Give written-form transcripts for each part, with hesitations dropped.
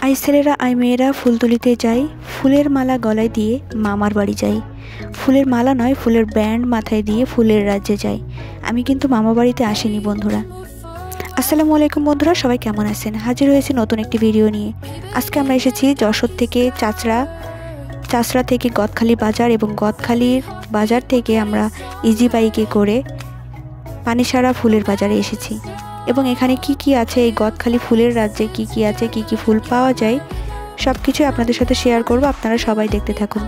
I ছেলেরা I মেয়েরা ফুল তুলিতে যাই, ফুলের মালা গলায় দিয়ে মামার বাড়ি যাই। ফুলের মালা নয়, ফুলের ব্যান্ড মাথায় দিয়ে ফুলের রাজ্যে যাই। আমি কিন্তু মামা বাড়িতে আসিনি বন্ধুরা। আসসালামু আলাইকুম বন্ধুরা, সবাই কেমন আছেন? হাজির হয়েছে নতুন একটি ভিডিও নিয়ে। আজকে আমরা এসেছি যশোর থেকে চাচড়া থেকে গদখালি বাজার, এবং গদখালির বাজার থেকে আমরা ইজি বাইকে করে পানিসারা ফুলের বাজারে এসেছি। এবং এখানে কি কি আছে, এই গদখালি ফুলের রাজ্যে কি কি আছে, কি কি ফুল পাওয়া যায়, সব কিছু আপনাদের সাথে শেয়ার করব। আপনারা সবাই দেখতে থাকুন।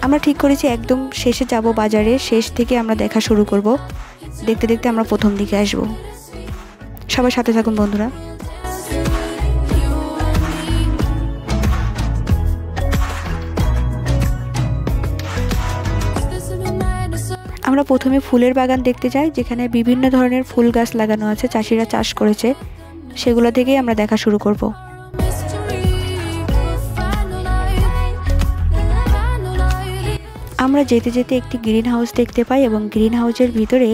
আমরা ঠিক করেছি একদম শেষে যাব বাজারে, শেষ থেকে আমরা দেখা শুরু করব। দেখতে দেখতে আমরা প্রথম দিকে আসব। সবাই সাথে থাকুন বন্ধুরা। আমরা প্রথমে ফুলের বাগান দেখতে যাই, যেখানে বিভিন্ন ধরনের ফুল গাছ লাগানো আছে, চাষিরা চাষ করেছে। সেগুলো থেকেই আমরা দেখা শুরু করব। আমরা যেতে যেতে একটি গ্রিন হাউস দেখতে পাই, এবং গ্রিন হাউসের ভিতরে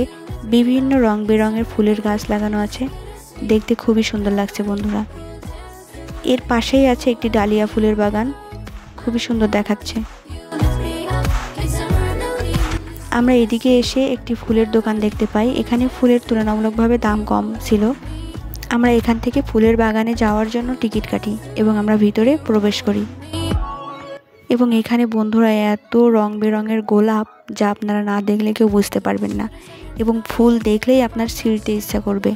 বিভিন্ন রং বেরঙের ফুলের গাছ লাগানো আছে। দেখতে খুবই সুন্দর লাগছে বন্ধুরা। এর পাশেই আছে একটি ডালিয়া ফুলের বাগান, খুবই সুন্দর দেখাচ্ছে। আমরা এদিকে এসে একটি ফুলের দোকান দেখতে পাই। এখানে ফুলের তুলনামূলকভাবে দাম কম ছিল। আমরা এখান থেকে ফুলের বাগানে যাওয়ার জন্য টিকিট কাটি এবং আমরা ভিতরে প্রবেশ করি। এবং এখানে বন্ধুরা এত রং বেরঙের গোলাপ, যা আপনারা না দেখলে কেউ বুঝতে পারবেন না, এবং ফুল দেখলেই আপনার ছিঁড়তে ইচ্ছা করবে।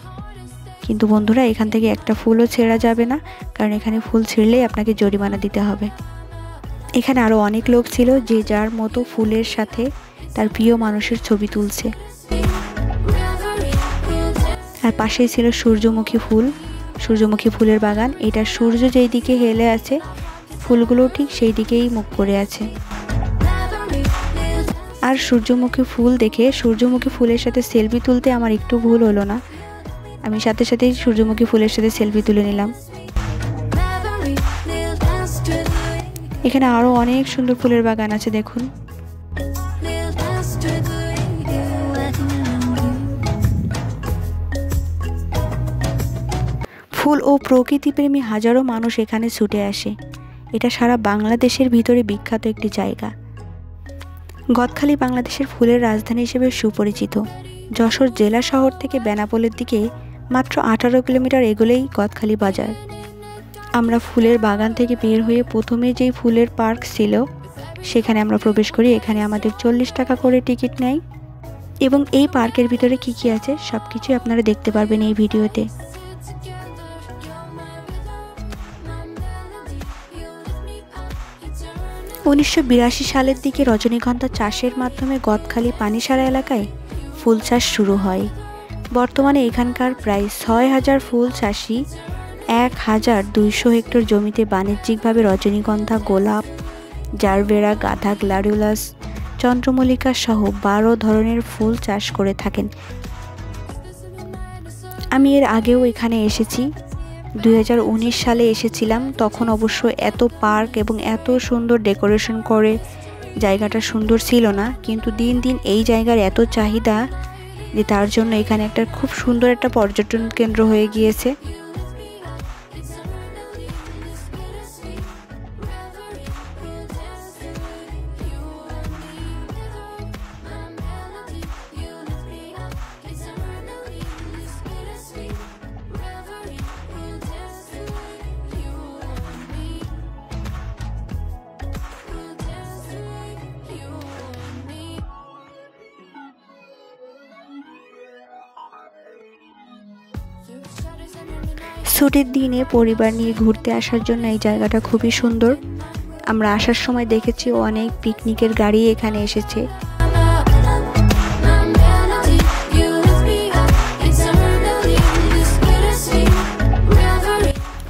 কিন্তু বন্ধুরা এখান থেকে একটা ফুলও ছেঁড়া যাবে না, কারণ এখানে ফুল ছিঁড়লেই আপনাকে জরিমানা দিতে হবে। এখানে আরও অনেক লোক ছিল, যে যার মতো ফুলের সাথে তার প্রিয় মানুষের ছবি তুলছে। আর পাশেই ছিল সূর্যমুখী ফুলের বাগান। এটা সূর্য যেই দিকে হেলে আছে, ফুলগুলো ঠিক সেই দিকেই মুখ করে আছে। আর সূর্যমুখী ফুল দেখে সূর্যমুখী ফুলের সাথে সেলফি তুলতে আমার একটু ভুল হলো না। আমি সাথে সাথেই সূর্যমুখী ফুলের সাথে সেলফি তুলে নিলাম। এখানে আরও অনেক সুন্দর ফুলের বাগান আছে, দেখুন। ফুল ও প্রকৃতিপ্রেমী হাজারো মানুষ এখানে ছুটে আসে। এটা সারা বাংলাদেশের ভিতরে বিখ্যাত একটি জায়গা। গদখালি বাংলাদেশের ফুলের রাজধানী হিসেবে সুপরিচিত। যশোর জেলা শহর থেকে বেনাপোলের দিকে মাত্র 18 কিলোমিটার এগোলেই গদখালি বাজার। আমরা ফুলের বাগান থেকে বের হয়ে প্রথমে যেই ফুলের পার্ক ছিল সেখানে আমরা প্রবেশ করি। এখানে আমাদের 40 টাকা করে টিকিট নেয়, এবং এই পার্কের ভিতরে কি কি আছে সব কিছুই আপনারা দেখতে পারবেন এই ভিডিওতে। 1982 সালের দিকে রজনীগন্ধা চাষের মাধ্যমে গদখালি পানিসারা এলাকায় ফুল চাষ শুরু হয়। বর্তমানে এখানকার প্রায় 6000 ফুল চাষি 1200 হেক্টর জমিতে বাণিজ্যিকভাবে রজনীগন্ধা, গোলাপ, জারবেরা, গাঁদা, গ্ল্যাডিওলাস, চন্দ্রমল্লিকা সহ 12 ধরনের ফুল চাষ করে থাকেন। আমি এর আগেও এখানে এসেছি, 2019 সালে এসেছিলাম। তখন অবশ্য এত পার্ক এবং এত সুন্দর ডেকোরেশন করে জায়গাটা সুন্দর ছিল না, কিন্তু দিন দিন এই জায়গার এত চাহিদা যে তার জন্য এখানে একটা খুব সুন্দর একটা পর্যটন কেন্দ্র হয়ে গিয়েছে। ছুটির দিনে পরিবার নিয়ে ঘুরতে আসার জন্য এই জায়গাটা খুবই সুন্দর। আমরা আসার সময় দেখেছি অনেক পিকনিকের গাড়ি এখানে এসেছে।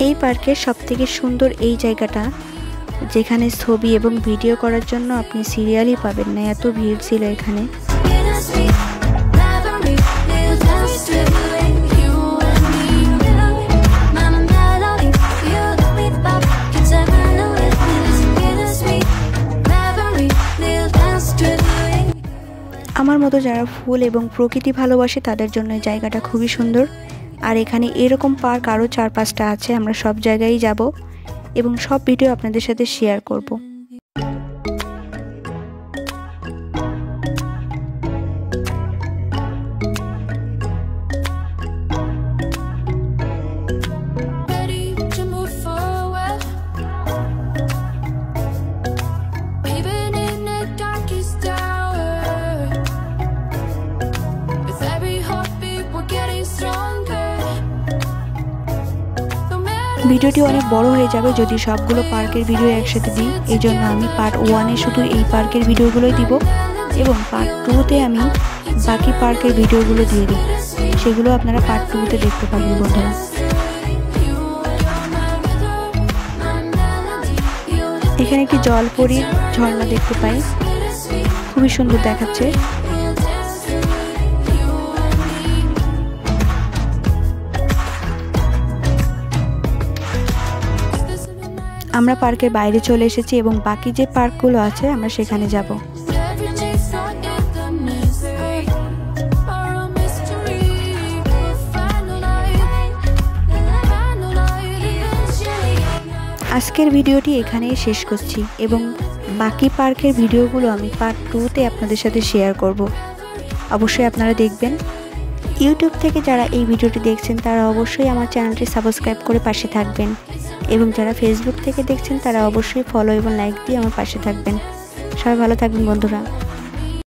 এই পার্কের সবথেকে সুন্দর এই জায়গাটা, যেখানে ছবি এবং ভিডিও করার জন্য আপনি সিরিয়ালই পাবেন না, এত ভিড় ছিল এখানে। আমার মতো যারা ফুল এবং প্রকৃতি ভালোবাসে তাদের জন্য এই জায়গাটা খুবই সুন্দর। আর এখানে এরকম পার্ক আরও 4-5টা আছে। আমরা সব জায়গায় যাব এবং সব ভিডিও আপনাদের সাথে শেয়ার করব। ভিডিওটি অনেক বড় হয়ে যাবে যদি সবগুলো পার্কের ভিডিও একসাথে দিই। এই জন্য আমি পার্ট 1-এ শুধু এই পার্কের ভিডিওগুলোই দিব এবং পার্ট 2-তে আমি বাকি পার্কের ভিডিওগুলো দিয়ে দিই, সেগুলো আপনারা পার্ট 2-তে দেখতে পাবেন বন্ধুরা। এখানে একটি জলপরীর ঝর্ণা দেখতে পাই, খুবই সুন্দর দেখাচ্ছে। আমরা পার্কের বাইরে চলে এসেছি এবং বাকি যে পার্কগুলো আছে আমরা সেখানে যাব। আজকের ভিডিওটি এখানেই শেষ করছি এবং বাকি পার্কের ভিডিওগুলো আমি পার্ট 2-তে আপনাদের সাথে শেয়ার করব। অবশ্যই আপনারা দেখবেন। ইউটিউব থেকে যারা এই ভিডিওটি দেখছেন তারা অবশ্যই আমার চ্যানেলটি সাবস্ক্রাইব করে পাশে থাকবেন এবং যারা ফেসবুক থেকে দেখছেন তারা অবশ্যই ফলো এবং লাইক দিয়ে আমার পাশে থাকবেন। সবাই ভালো থাকবেন বন্ধুরা।